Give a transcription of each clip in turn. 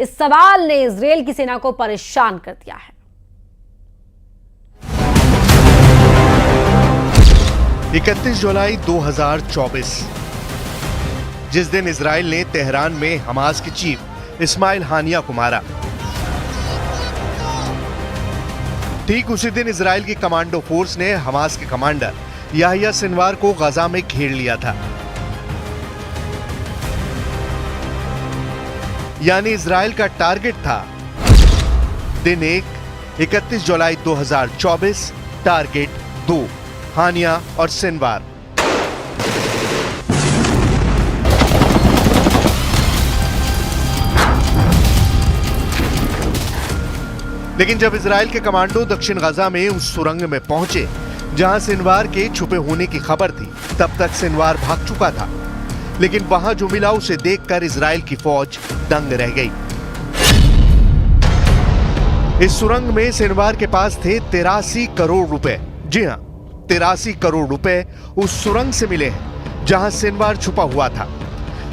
इस सवाल ने इजरायल की सेना को परेशान कर दिया है। 31 जुलाई 2024, जिस दिन इजरायल ने तेहरान में हमास के चीफ इस्माइल हानिया को मारा, ठीक उसी दिन इजरायल की कमांडो फोर्स ने हमास के कमांडर याहिया सिनवार को गजा में घेर लिया था। यानी इजरायल का टारगेट था दिन 1, 31 जुलाई 2024, टारगेट 2, हानिया और सिनवार। लेकिन जब इजरायल के कमांडो दक्षिण गजा में उस सुरंग में पहुंचे जहां सिनवार के छुपे होने की खबर थी, तब तक सिनवार भाग चुका था। लेकिन वहां जो मिला उसे देखकर इजरायल की फौज दंग रह गई। इस सुरंग में सिनवार के पास थे 83 करोड़ रुपए। जी हां, 83 करोड़ रुपए उस सुरंग से मिले हैं जहां सिनवार छुपा हुआ था।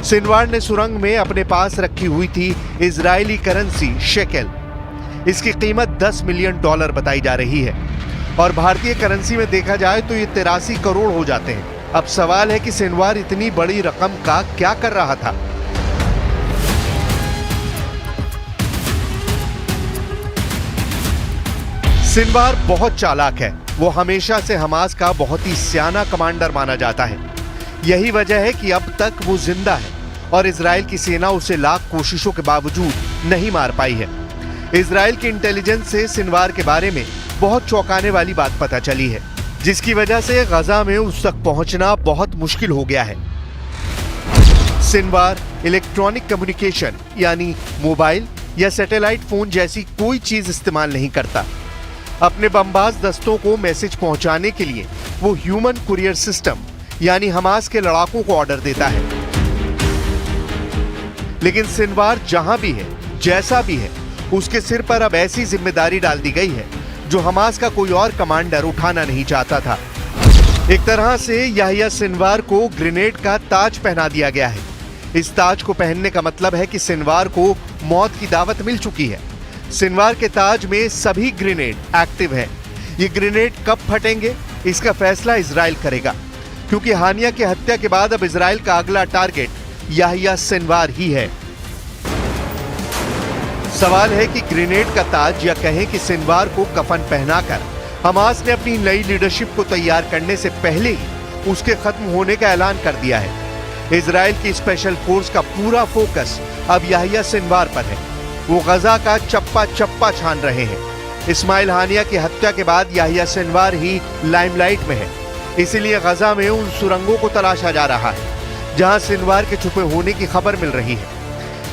सिनवार ने सुरंग में अपने पास रखी हुई थी इजरायली करेंसी शेकेल। इसकी कीमत $10 मिलियन बताई जा रही है और भारतीय करेंसी में देखा जाए तो ये 83 करोड़ हो जाते हैं। अब सवाल है कि सिनवार इतनी बड़ी रकम का क्या कर रहा था। सिनवार बहुत चालाक है। वो हमेशा से हमास का बहुत ही सियाना कमांडर माना जाता है। यही वजह है कि अब तक वो जिंदा है और इजरायल की सेना उसे लाख कोशिशों के बावजूद नहीं मार पाई है। इजरायल की इंटेलिजेंस से सिनवार के बारे में बहुत चौंकाने वाली बात पता चली है, जिसकी वजह से गजा में उस तक पहुंचना बहुत मुश्किल हो गया है। सिनवार इलेक्ट्रॉनिक कम्युनिकेशन यानी मोबाइल या सैटेलाइट फोन जैसी कोई चीज इस्तेमाल नहीं करता। अपने बमबाज दस्तों को मैसेज पहुंचाने के लिए वो ह्यूमन कुरियर सिस्टम यानी हमास के लड़ाकों को ऑर्डर देता है। लेकिन सिनवार जहां भी है, जैसा भी है, उसके सिर पर अब ऐसी जिम्मेदारी डाल दी गई है जो हमास का कोई और कमांडर उठाना नहीं चाहता था। एक तरह से याहिया सिनवार को ग्रेनेड का ताज पहना दिया गया है। इस ताज को पहनने का मतलब है कि सिनवार को मौत की दावत मिल चुकी है। सिनवार के ताज में सभी ग्रेनेड एक्टिव हैं। ये ग्रेनेड कब फटेंगे इसका फैसला इजरायल करेगा, क्योंकि हानिया की हत्या के बाद अब इजरायल का अगला टारगेट याहिया सिनवार ही है। सवाल है कि ग्रेनेड का ताज या कहें कि सिनवार को कफन पहनाकर हमास ने अपनी नई लीडरशिप को तैयार करने से पहले ही उसके खत्म होने का ऐलान कर दिया है। इजरायल की स्पेशल फोर्स का पूरा फोकस अब याहिया सिनवार पर है। वो गजा का चप्पा चप्पा छान रहे हैं। इस्माइल हानिया की हत्या के बाद याहिया सिनवार ही लाइमलाइट में है। इसीलिए गजा में उन सुरंगों को तलाशा जा रहा है जहां सिनवार के छुपे होने की खबर मिल रही है।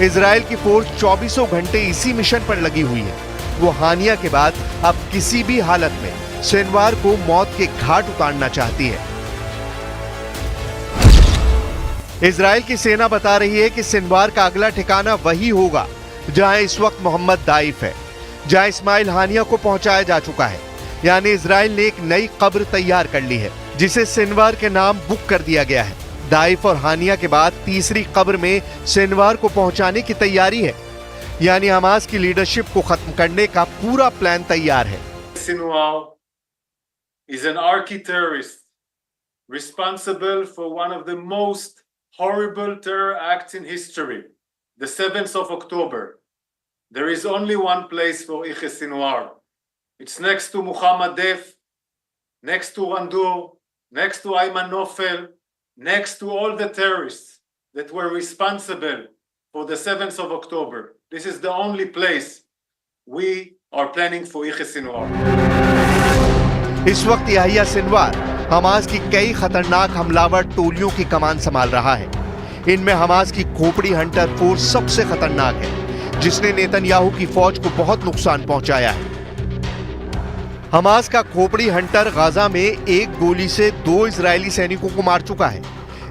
इजरायल की फोर्स 24 घंटे इसी मिशन पर लगी हुई है। वो हानिया के बाद अब किसी भी हालत में सिनवार को मौत के घाट उतारना चाहती है। इजरायल की सेना बता रही है कि सिनवार का अगला ठिकाना वही होगा जहां इस वक्त मोहम्मद दाइफ है, जहां इस्माइल हानिया को पहुंचाया जा चुका है। यानी इजरायल ने एक नई कब्र तैयार कर ली है जिसे सिनवार के नाम बुक कर दिया गया है। दाइफ और हानिया के बाद तीसरी कब्र में सिनवार को पहुंचाने की तैयारी है। यानी हमास की लीडरशिप को खत्म करने का पूरा प्लान तैयार है। Sinwar is an archi-terrorist responsible for one of the most horrible terror acts in history, the 7th of October. There is only one place for Yahya Sinwar. It's next to Muhammad Deif, next to Randur, next to Ayman Nofel, next to all the terrorists that were responsible for the 7th of October. This is the only place we are planning for Yahya Sinwar. इस वक्त Yahya Sinwar Hamas की कई खतरनाक हमलावर टोलियों की कमान संभाल रहा है। इनमें हमास की खोपड़ी हंटर फोर्स सबसे खतरनाक है, जिसने नेतन्याहू की फौज को बहुत नुकसान पहुंचाया है। हमास का खोपड़ी हंटर गाजा में एक गोली से 2 इजरायली सैनिकों को मार चुका है।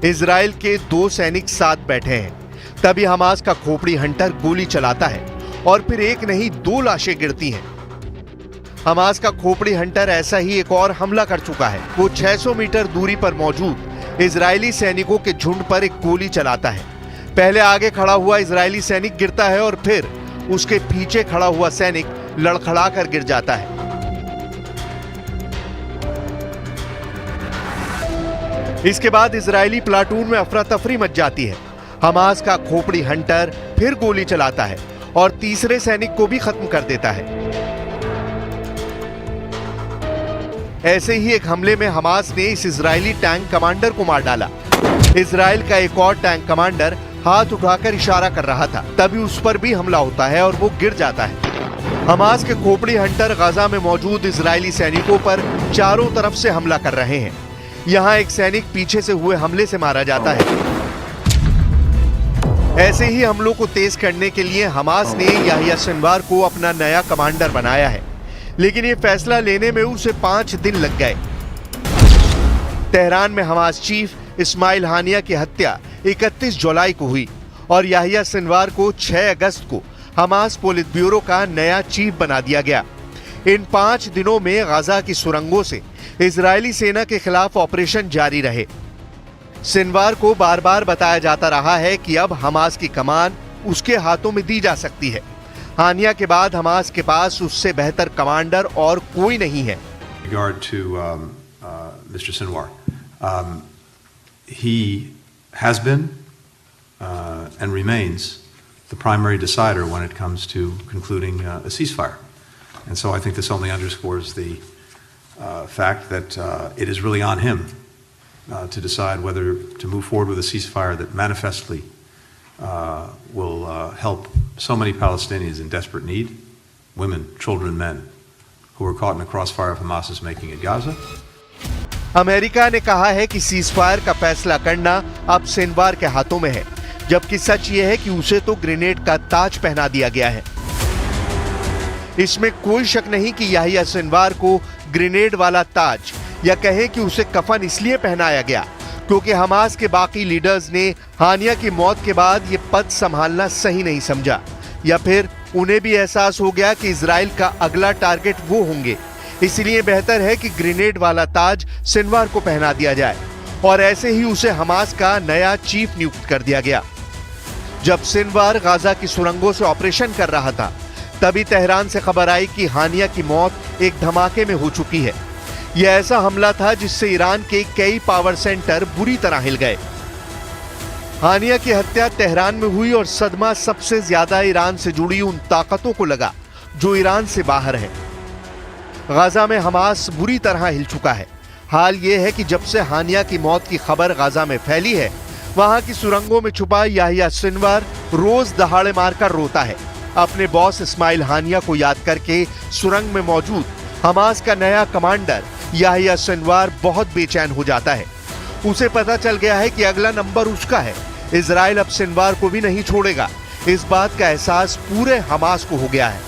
इजरायल के 2 सैनिक साथ बैठे हैं। तभी हमास का खोपड़ी हंटर गोली चलाता है और फिर एक नहीं 2 लाशें गिरती हैं। हमास का खोपड़ी हंटर ऐसा ही एक और हमला कर चुका है। वो 600 मीटर दूरी पर मौजूद इजरायली सैनिकों के झुंड पर एक गोली चलाता है। पहले आगे खड़ा हुआ इजरायली सैनिक गिरता है और फिर उसके पीछे खड़ा हुआ सैनिक लड़खड़ा कर गिर जाता है। इसके बाद इजरायली प्लाटून में अफरा तफरी मच जाती है। हमास का खोपड़ी हंटर फिर गोली चलाता है और तीसरे सैनिक को भी खत्म कर देता है। ऐसे ही एक हमले में हमास ने इस इजरायली टैंक कमांडर को मार डाला। इजराइल का एक और टैंक कमांडर हाथ उठाकर इशारा कर रहा था, तभी उस पर भी हमला होता है और वो गिर जाता है। हमास के खोपड़ी हंटर गाजा में मौजूद इजरायली सैनिकों पर चारों तरफ से हमला कर रहे हैं। यहां एक सैनिक पीछे से हुए हमले से मारा जाता है। ऐसे ही हमलों को तेज करने के लिए हमास ने याहिया सिनवार को अपना नया कमांडर बनाया है, लेकिन ये फैसला लेने में उसे 5 दिन लग गए। तेहरान में हमास चीफ इस्माइल हानिया की हत्या 31 जुलाई को हुई और याहिया सिनवार को 6 अगस्त को हमास पोलित ब्यूरो का नया चीफ बना दिया गया। इन 5 दिनों में गाजा की सुरंगों से इजरायली सेना के खिलाफ ऑपरेशन जारी रहे। सिनवार को बार बार बताया जाता रहा है कि अब हमास की कमान उसके हाथों में दी जा सकती है। हानिया के बाद हमास के पास उससे बेहतर कमांडर और कोई नहीं है। regard to Mr. Sinwar, he has been and remains the primary decider when it comes to concluding a ceasefire, and so I think this only underscores the fact that it is really on him to decide whether to move forward with a ceasefire that manifestly will help so many Palestinians in desperate need, women, children, and men, who are caught in the crossfire of Hamas is making in Gaza. America ने कहा है कि ceasefire का फैसला करना अब Sinwar के हाथों में है, जबकि सच यह है कि उसे तो ग्रेनेड का ताज पहना दिया गया है। इसमें कोई शक नहीं कि याहिया सिनवार को ग्रेनेड वाला ताज या कहें कि उसे कफन इसलिए पहनाया गया क्योंकि हमास के बाकी लीडर्स ने हानिया की मौत के बाद ये पद संभालना सही नहीं समझा, या फिर उन्हें भी एहसास हो गया कि इजराइल का अगला टारगेट वो होंगे, इसलिए बेहतर है कि ग्रेनेड वाला ताज सिनवार को पहना दिया जाए और ऐसे ही उसे हमास का नया चीफ नियुक्त कर दिया गया। जब सिनवार गाजा की सुरंगों से ऑपरेशन कर रहा था, तभी तेहरान से खबर आई कि हानिया की मौत एक धमाके में हो चुकी है। यह ऐसा हमला था जिससे ईरान के कई पावर सेंटर बुरी तरह हिल गए। हानिया की हत्या तेहरान में हुई और सदमा सबसे ज्यादा ईरान से जुड़ी उन ताकतों को लगा जो ईरान से बाहर है। गाजा में हमास बुरी तरह हिल चुका है। हाल यह है कि जब से हानिया की मौत की खबर गाजा में फैली है, वहां की सुरंगों में छुपा याहिया सिनवार रोज दहाड़े मारकर रोता है। अपने बॉस इस्माइल हानिया को याद करके सुरंग में मौजूद हमास का नया कमांडर याहिया सिनवार बहुत बेचैन हो जाता है। उसे पता चल गया है कि अगला नंबर उसका है। इजराइल अब सिनवार को भी नहीं छोड़ेगा। इस बात का एहसास पूरे हमास को हो गया है।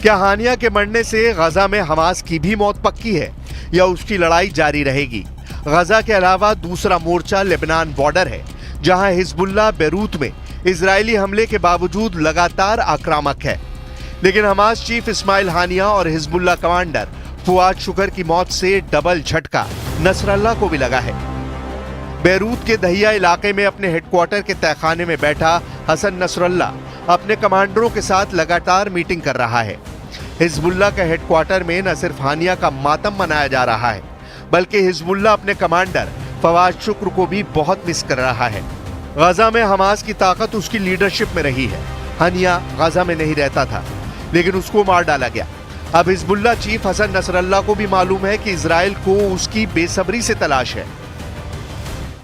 क्या हानिया के मरने से गाजा में हमास की भी मौत पक्की है या उसकी लड़ाई जारी रहेगी? गाजा के अलावा दूसरा मोर्चा लेबनान बॉर्डर है, जहां हिजबुल्लाह बैरूत में इजरायली हमले के बावजूद लगातार आक्रामक है। लेकिन हमास चीफ इस्माइल हानिया और हिजबुल्लाह कमांडर फुआद शुकर की मौत से डबल झटका नसरल्लाह को भी लगा है। बैरूत के दहिया इलाके में अपने हेडक्वार्टर के तहखाने में बैठा हसन नसरल्लाह अपने कमांडरों के साथ लगातार मीटिंग कर रहा है। हिजबुल्लाह के हेडक्वार्टर में न सिर्फ हानिया का मातम मनाया जा रहा है, बल्कि हिजबुल्लाह अपने कमांडर फवाद शुक्र को भी बहुत मिस कर रहा है। गाजा में हमास की ताकत उसकी लीडरशिप में रही है। हानिया गाजा में नहीं रहता था, लेकिन उसको मार डाला गया। अब हिजबुल्लाह चीफ हसन नसरल्लाह को भी मालूम है कि इजराइल को उसकी बेसब्री से तलाश है।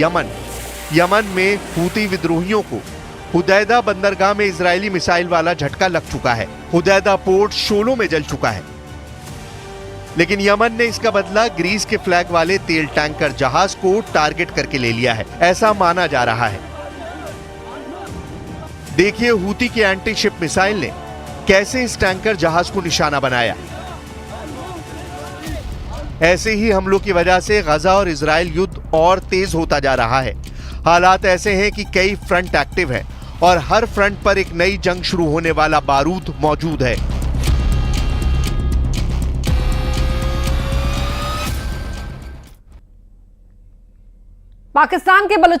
यमन। यमन में हूती विद्रोहियों को हुदैदा बंदरगाह में इजरायली मिसाइल वाला झटका लग चुका है। हुदैदा पोर्ट शोलों में जल चुका है, लेकिन यमन ने इसका बदला ग्रीस के फ्लैग वाले तेल टैंकर जहाज को टारगेट करके ले लिया है, ऐसा माना जा रहा है। देखिए हूती की एंटी शिप मिसाइल ने कैसे इस टैंकर जहाज को निशाना बनाया। ऐसे ही हमलों की वजह से गजा और इजराइल युद्ध और तेज होता जा रहा है। हालात ऐसे हैं कि कई फ्रंट एक्टिव हैं और हर फ्रंट पर एक नई जंग शुरू होने वाला बारूद मौजूद है। पाकिस्तान के बलूचिस्तान